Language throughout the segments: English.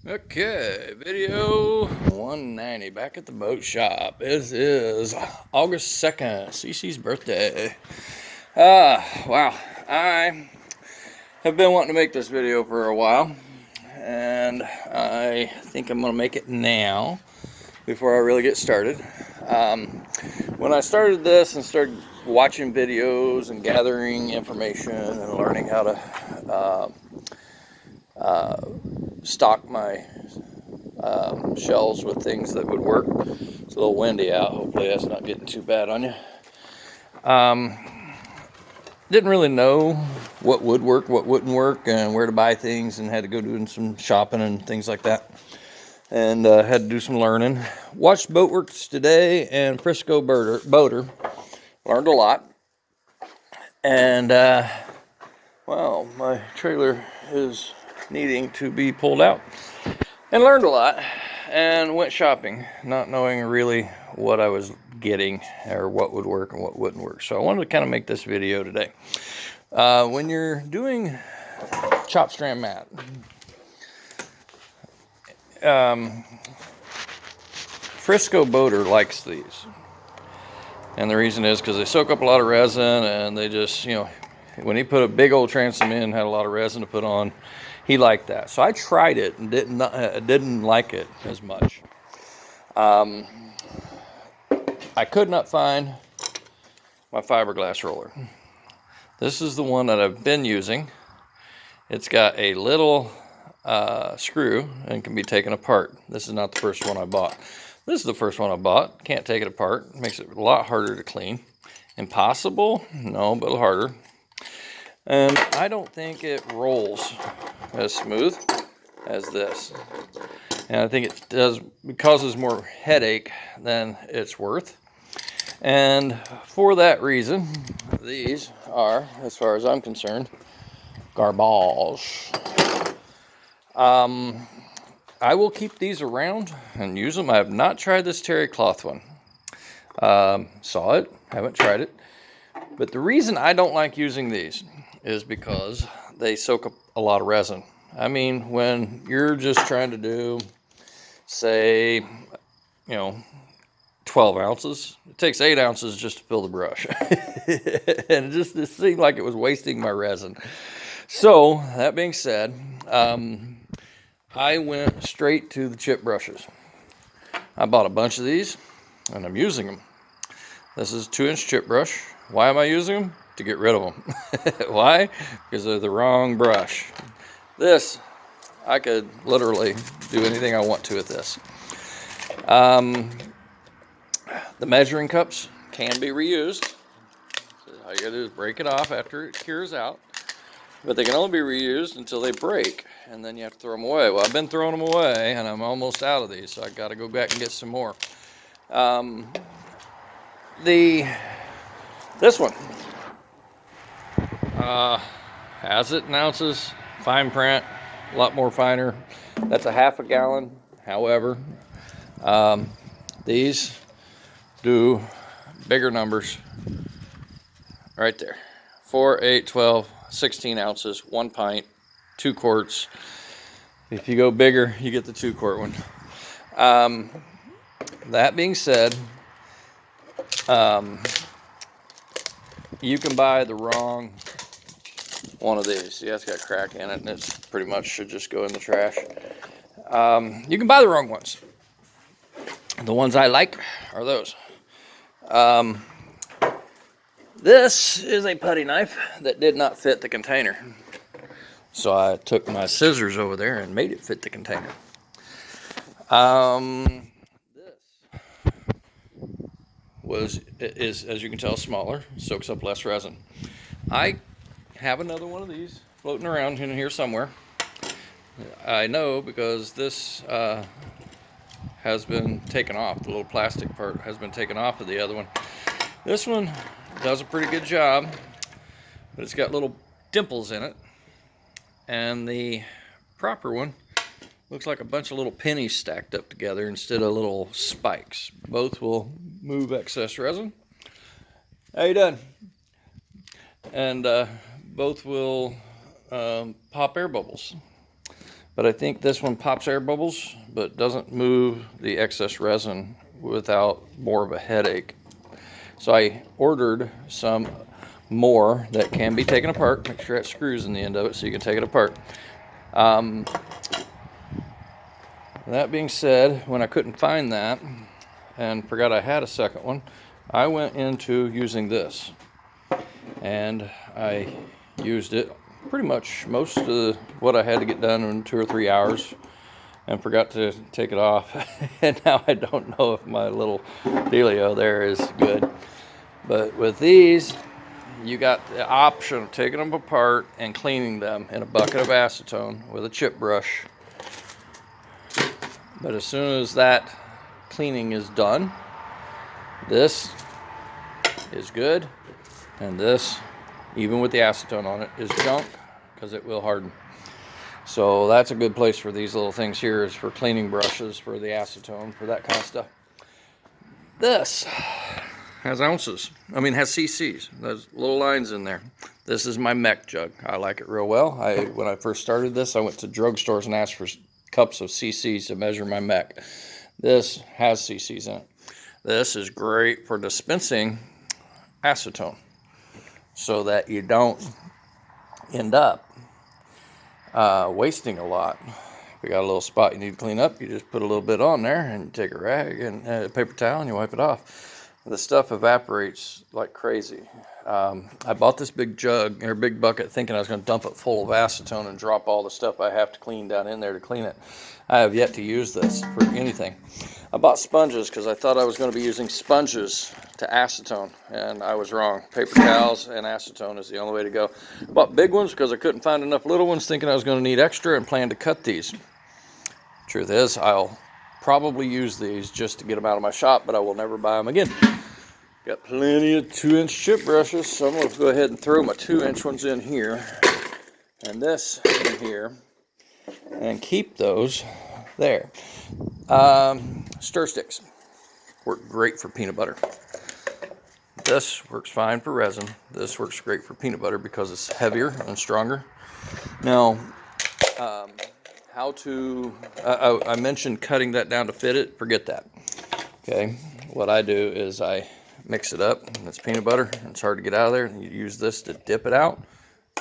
Okay, video 190 back at the boat shop. This is August 2nd, Cece's birthday. Wow. I have been wanting to make this video for a while, and I think I'm going to make it now before I really get started. When I started this and started watching videos and gathering information and learning how to stock my shells with things that would work. It's a little windy out. Hopefully that's not getting too bad on you. Didn't really know what would work, what wouldn't work, and where to buy things, and had to go doing some shopping and things like that. And had to do some learning. Watched Boatworks today and Frisco Boater. Learned a lot. And well, my trailer is needing to be pulled out. And learned a lot, and went shopping, not knowing really what I was getting or what would work and what wouldn't work. So I wanted to kind of make this video today. When you're doing chop strand mat, Frisco Boater likes these. And the reason is because they soak up a lot of resin, and they just, when he put a big old transom in, had a lot of resin to put on. He liked that, so I tried it and didn't like it as much. I could not find my fiberglass roller. This is the one that I've been using. It's got a little screw and can be taken apart. This is not the first one I bought. This is the first one I bought. Can't take it apart. Makes it a lot harder to clean. Impossible? No, but harder. And I don't think it rolls as smooth as this. And I think it causes more headache than it's worth. And for that reason, these are, as far as I'm concerned, garbage. I will keep these around and use them. I have not tried this terry cloth one. Saw it, haven't tried it. But the reason I don't like using these is because they soak up a lot of resin. I mean, when you're just trying to do, say, 12 ounces, it takes 8 ounces just to fill the brush. And it seemed like it was wasting my resin. So, that being said, I went straight to the chip brushes. I bought a bunch of these, and I'm using them. This is a 2-inch chip brush. Why am I using them? To get rid of them. Why? Because they're the wrong brush. This, I could literally do anything I want to with this. The measuring cups can be reused. So all you gotta do is break it off after it cures out. But they can only be reused until they break, and then you have to throw them away. Well, I've been throwing them away, and I'm almost out of these, so I gotta go back and get some more. This one has it in ounces, fine print, a lot more finer. That's a half a gallon. However, these do bigger numbers right there. 4, 8, 12, 16 ounces, 1 pint, 2 quarts. If you go bigger, you get the 2-quart one. That being said, you can buy the wrong one of these. See, that's got a crack in it, and it's pretty much should just go in the trash. You can buy the wrong ones. The ones I like are those. This is a putty knife that did not fit the container. So I took my scissors over there and made it fit the container. This is, as you can tell, smaller, soaks up less resin. I have another one of these floating around in here somewhere. I know because this has been taken off. The little plastic part has been taken off of the other one. This one does a pretty good job, but it's got little dimples in it. And the proper one looks like a bunch of little pennies stacked up together instead of little spikes. Both will move excess resin. How you done? And both will pop air bubbles. but I think this one pops air bubbles, but doesn't move the excess resin without more of a headache. So I ordered some more that can be taken apart. Make sure that screws in the end of it so you can take it apart. That being said, when I couldn't find that and forgot I had a second one, I went into using this, and I used it pretty much most of what I had to get done in 2 or 3 hours, and forgot to take it off. And now I don't know if my little dealio there is good. But with these, you got the option of taking them apart and cleaning them in a bucket of acetone with a chip brush. But as soon as that cleaning is done, this is good, and this, even with the acetone on it, is junk, because it will harden. So that's a good place for these little things here, is for cleaning brushes, for the acetone, for that kind of stuff. This has ounces, has cc's. There's little lines in there. This is my mech jug. I like it real well. When I first started this, I went to drugstores and asked for cups of cc's to measure my mech. This has cc's in it. This is great for dispensing acetone, so that you don't end up wasting a lot. If you got a little spot you need to clean up, you just put a little bit on there, and you take a rag and a paper towel and you wipe it off. The stuff evaporates like crazy. I bought this big jug, or big bucket, thinking I was going to dump it full of acetone and drop all the stuff I have to clean down in there to clean it. I have yet to use this for anything. I bought sponges because I thought I was going to be using sponges to acetone, and I was wrong. Paper towels and acetone is the only way to go. I bought big ones because I couldn't find enough little ones, thinking I was going to need extra, and planned to cut these. Truth is, I'll probably use these just to get them out of my shop, but I will never buy them again. Got plenty of 2-inch chip brushes, so I'm going to go ahead and throw my 2-inch ones in here, and this in here, and keep those there. Stir sticks work great for peanut butter. This works fine for resin. This works great for peanut butter because it's heavier and stronger. Now, I mentioned cutting that down to fit it. Forget that. Okay, what I do is I mix it up, and it's peanut butter, and it's hard to get out of there. And you use this to dip it out,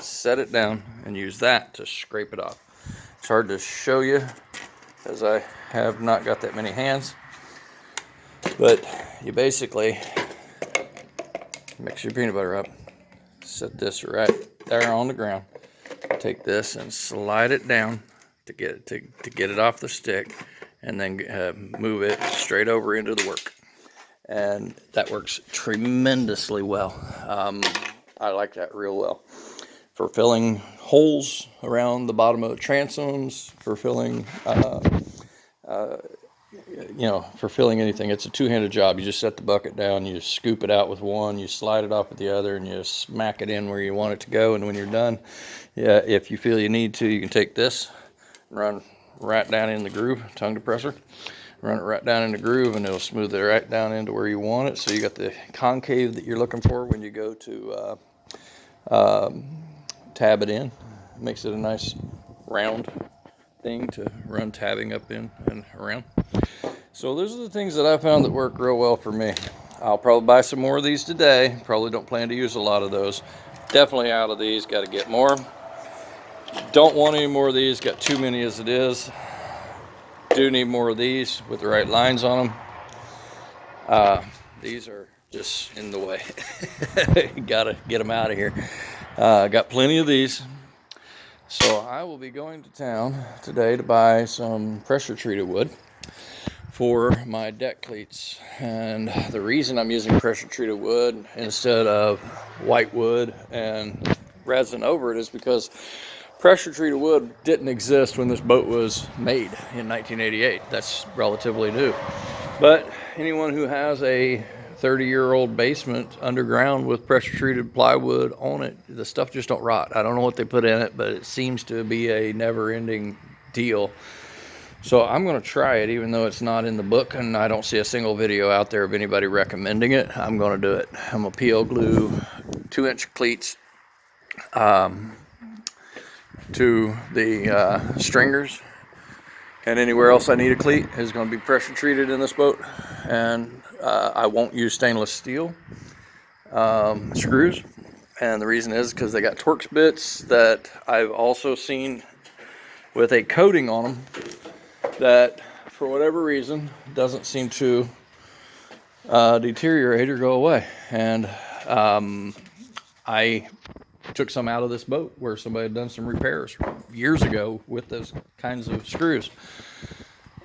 set it down, and use that to scrape it off. It's hard to show you, as I have not got that many hands, but you basically mix your peanut butter up, set this right there on the ground, take this and slide it down to get it off the stick, and then move it straight over into the work. And that works tremendously well. I like that real well for filling holes around the bottom of the transoms, for filling for filling anything. It's a two-handed job. You just set the bucket down, you scoop it out with one, you slide it off with the other, and you smack it in where you want it to go. And when you're done, if you feel you need to, you can take this and run right down in the groove, tongue depressor, run it right down in the groove, and it'll smooth it right down into where you want it. So you got the concave that you're looking for when you go to tab it in. It makes it a nice round thing to run tabbing up in and around. So those are the things that I found that work real well for me. I'll probably buy some more of these today. Probably don't plan to use a lot of those. Definitely out of these, got to get more. Don't want any more of these, got too many as it is. Do need more of these with the right lines on them. These are just in the way. Gotta get them out of here. Got plenty of these. So I will be going to town today to buy some pressure treated wood for my deck cleats. And the reason I'm using pressure treated wood instead of white wood and resin over it is because pressure treated wood didn't exist when this boat was made in 1988. That's relatively new. But anyone who has a 30-year-old basement underground with pressure treated plywood on it, the stuff just don't rot. I don't know what they put in it, but it seems to be a never-ending deal. So I'm going to try it, even though it's not in the book and I don't see a single video out there of anybody recommending it. I'm going to do it. I'm going to PL glue 2-inch cleats to the stringers And anywhere else I need a cleat is going to be pressure treated in this boat. And I won't use stainless steel screws. And the reason is because they got Torx bits that I've also seen with a coating on them that, for whatever reason, doesn't seem to deteriorate or go away. And I took some out of this boat where somebody had done some repairs years ago with those kinds of screws,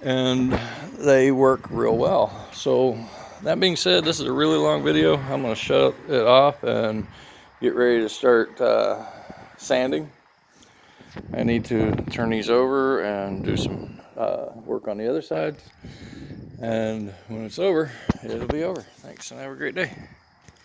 and they work real well. So that being said, this is a really long video. I'm going to shut it off and get ready to start sanding. I need to turn these over and do some work on the other side, and when it's over, it'll be over. Thanks, and have a great day.